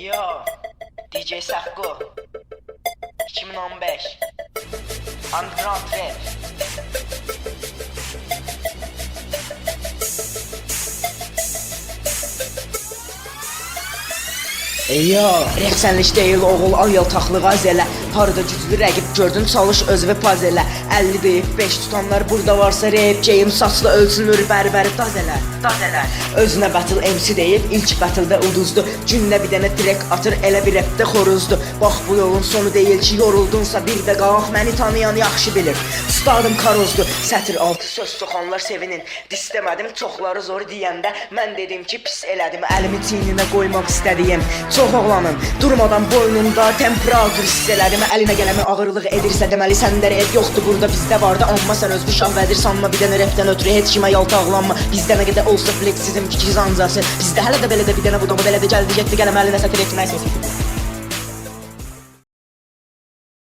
Yo, DJ Sakko 2015 Underground Rap. Rəqsənlik deyil oğul, al yaltaqlığı az elə. Harada güclü rəqib gördün, çalış özünü paz elə. 50 deyib 5 tutanlar burada varsa rap geyim saçlı ölsün ürbəri daz elə. Özünə battle MC deyib ilk battle'da uduzdu. Gündə bir dənə track atır, elə bir rapdə xoruzdu. Bax bu yolun sonu deyil ki, yoruldunsa bir də qalx, məni tanıyan yaxşı bilir. Stadım karozdu, sətir altı söz soxanlar sevinin. Disləmədim, çoxları zor deyəndə mən dedim ki, pis elədim, əlimi çiyninə qoymaq istədiyim. Çox oğlanın, durmadan boynumda temperatur hiss elədim. Əlinə gələmi ağırlıq edirsə deməli səndə rap yoxdur, burada bizdə vardı. Amma sən özünü şan vədir sanma, bir dənə rapdən ötürü heç kimə yaltaqlanma. Bizdə nə qədər olsa fleksizm, kikiz ancası. Bizdə hələ də belə də bir dənə bu da belə də gəldi getdi, gələm əlinə sətir etmək.